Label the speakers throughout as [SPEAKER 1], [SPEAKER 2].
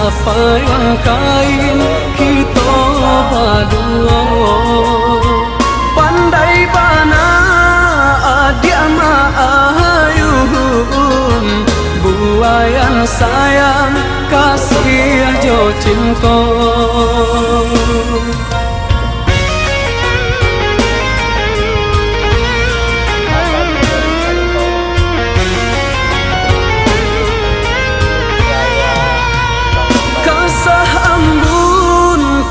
[SPEAKER 1] sapayang kain kita berdua. Pandai bana adia maayun, buayan sayang kasih jo cinta.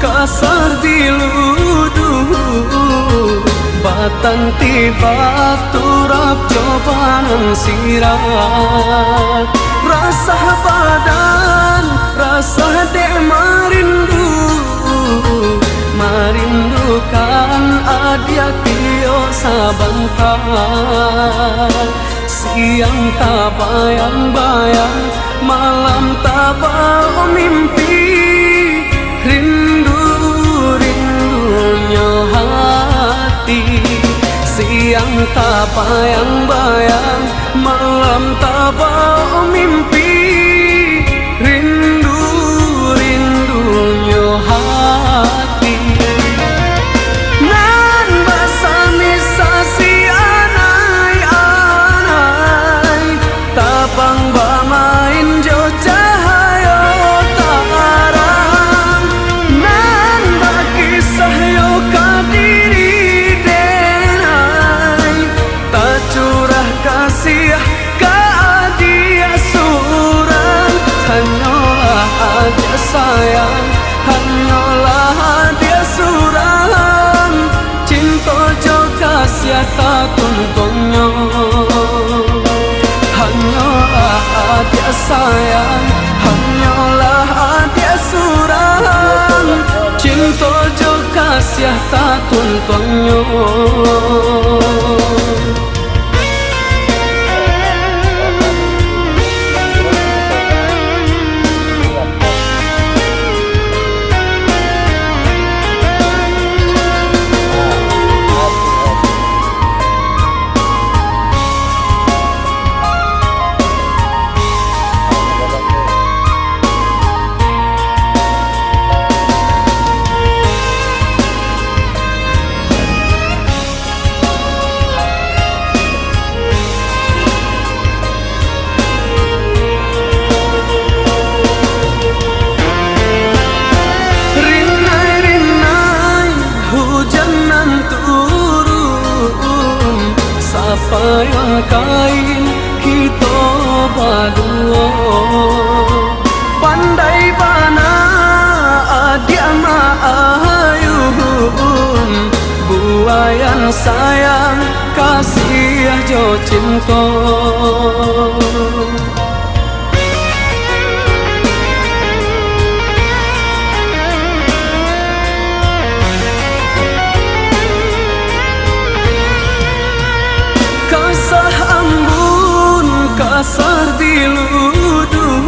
[SPEAKER 1] Kasar diluduh batan tiba turap cobaan sirat. Rasa badan, rasa dek marindu, marindukan adia tio sabantar. Siang tak bayang-bayang, malam tak bau mimpi. Rindu-rindunya hati, siang tak bayang-bayang, malam tak bau mimpi. Rindu-rindunya hati. Nan basami sasi anai-anai, tabang bamain jo cahaya tarang. Nan bakisah yo kadiri denai, tak curah kasih ka adia surang. Hanyalah adia sayang, hanyalah dia surang. Cinta jo kasih tak tuntunyo, hanyalah adia sayang, hanyalah adia surang. Cinta jo kasih tak tuntunyo. Sapayang kain kita berdua. Pandai bana adia maayun, buayan sayang kasih jo cinta. Kasar diluduh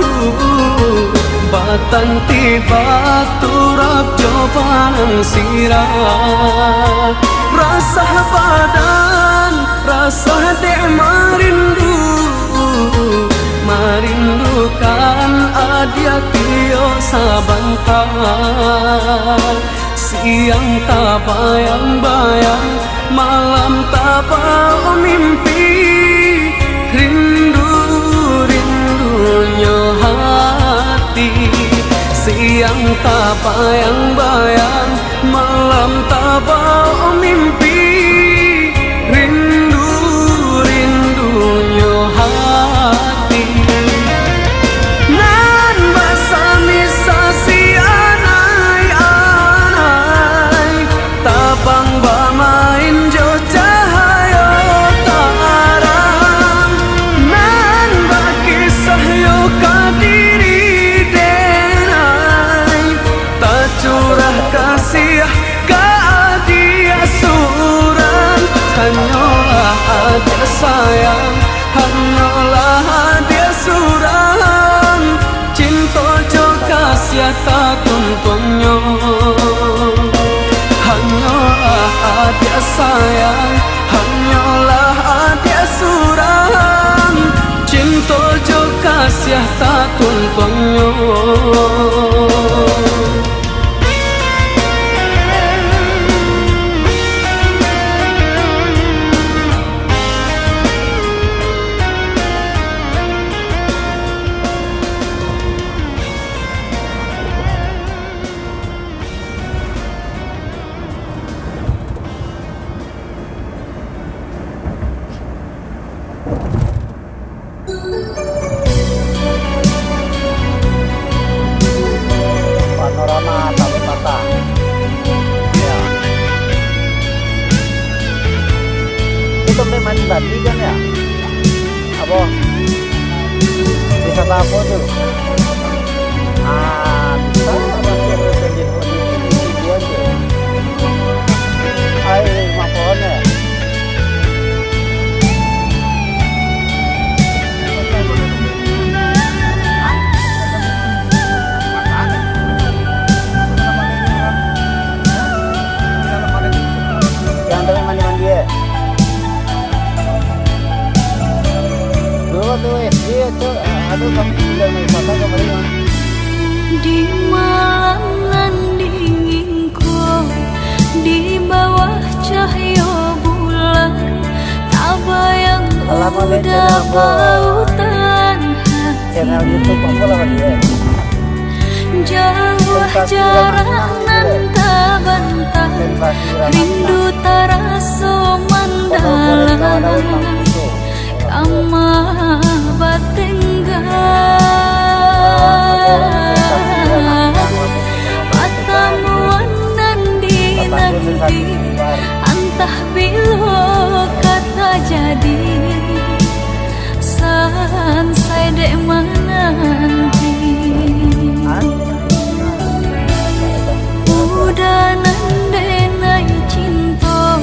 [SPEAKER 1] batan tiba turap cobaan sirat. Rasa badan, rasa dek marindu, marindukan adia tio sabantar. Siang tak bayang-bayang, malam tak bau mimpi. Rindu-rindunya hati, siang tak bayang-bayang, malam tak bau mimpi. Rindu-rindunya hati. Nan basami sasi anai-anai, tabang bamain jo cahaya tarang. Nan bakisah yo kadiri denai, tak curah kasih ka adia surang. Hanyalah adia sayang, hanyalah dia surang. Cinta jo kasih tak tuntunyo, hanyalah adia sayang, hanyalah adia surang. Cinta jo kasih tak tuntunyo.
[SPEAKER 2] Aduh, kamu tinggal di wisata kemarin.
[SPEAKER 3] Di malam dinginku, di bawah cahaya bulan, tak bayang udah pautan
[SPEAKER 2] Channel YouTube kamu lah dia.
[SPEAKER 3] jauh jarak nan tak bantah, rindu terasa mendalam, kama patamuan nanti antah bilo kata jadi sansai dek menanti udah nandenai cinta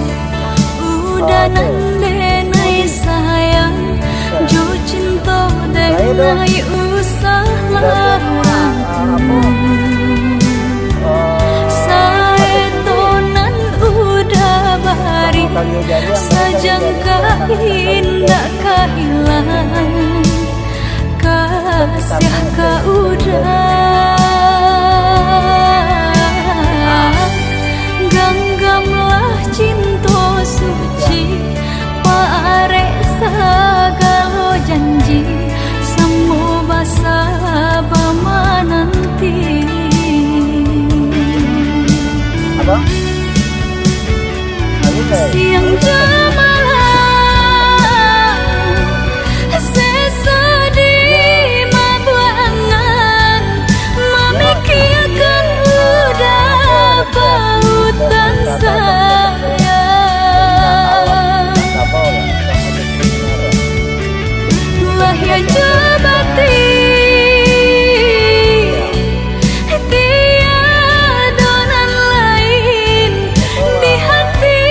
[SPEAKER 3] udah nandenai sayang jo cinta denai usah larang saetonan udah bari sajangka indah kehilangan kasih ka udah genggamlah cinta suci parek segala janji semua basa bama nanti
[SPEAKER 2] Apa?
[SPEAKER 3] siang jamalah sesedih mabuangan memikirkan udah pautan sayang lah ya jabati tiadonan lain di hati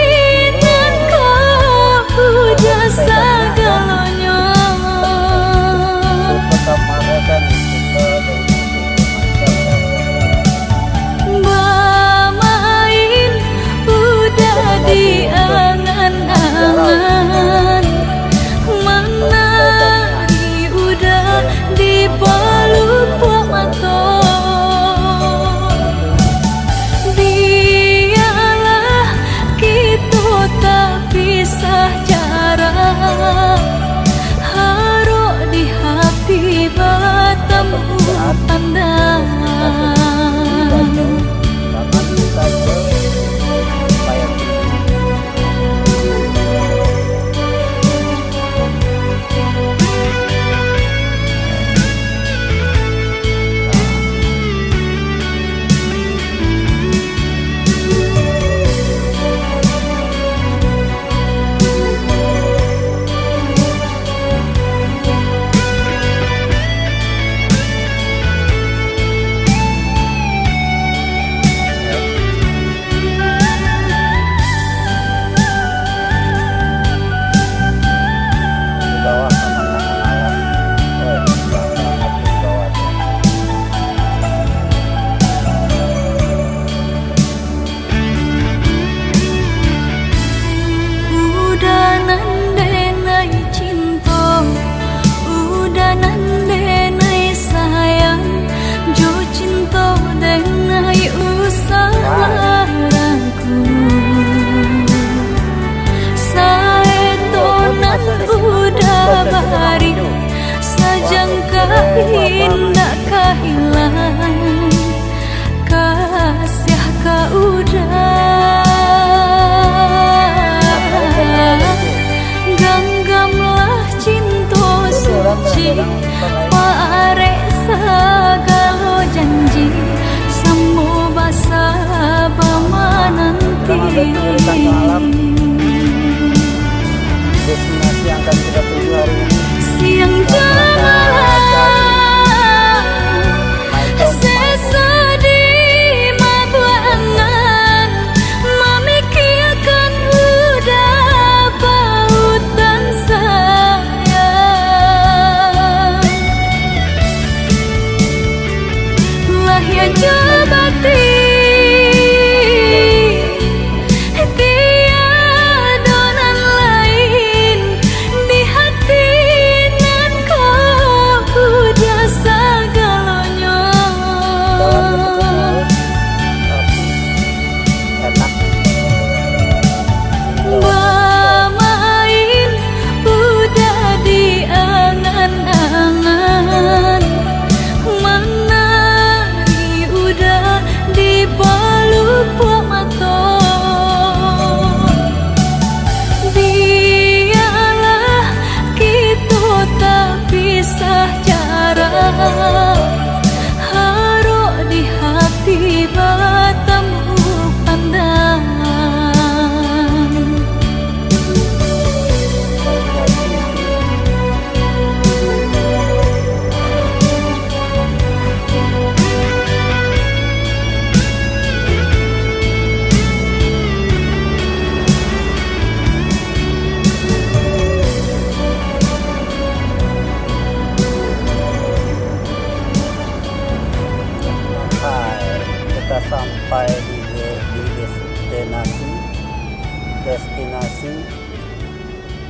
[SPEAKER 3] nan kau puja segalanya Bamain udah di angan-angan menari udah di pelupuk mata biarlah kita tak pisah jarak haruk di hati bertemu pandang udah nandenai cinta udah nandenai sayang jo cinta denai usah larangku saetonan udah bari sajangka indah kehilangan kasih ka udah genggamlah cinta suci parek segala janji semua basa bama nanti
[SPEAKER 2] destinasi yang akan kita tuju hari ini
[SPEAKER 3] siang jamalah sesedih mabuangan memikirkan udah pautan sayang lah ya jabati tiadonan lain di hati nan kau
[SPEAKER 2] Tapi enak.
[SPEAKER 3] Bermain udah di angan-angan, menari udah di pelupuk mata. Biarlah kita tak pisah jarak, haruk di hati bertemu pandangan.
[SPEAKER 2] Kita sampai di destinasi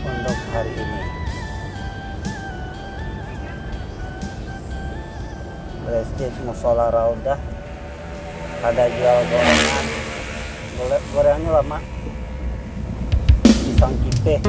[SPEAKER 2] untuk hari ini. Masjid Musola Raudah, ada jual gorengan, gorengannya lama, pisang kipe.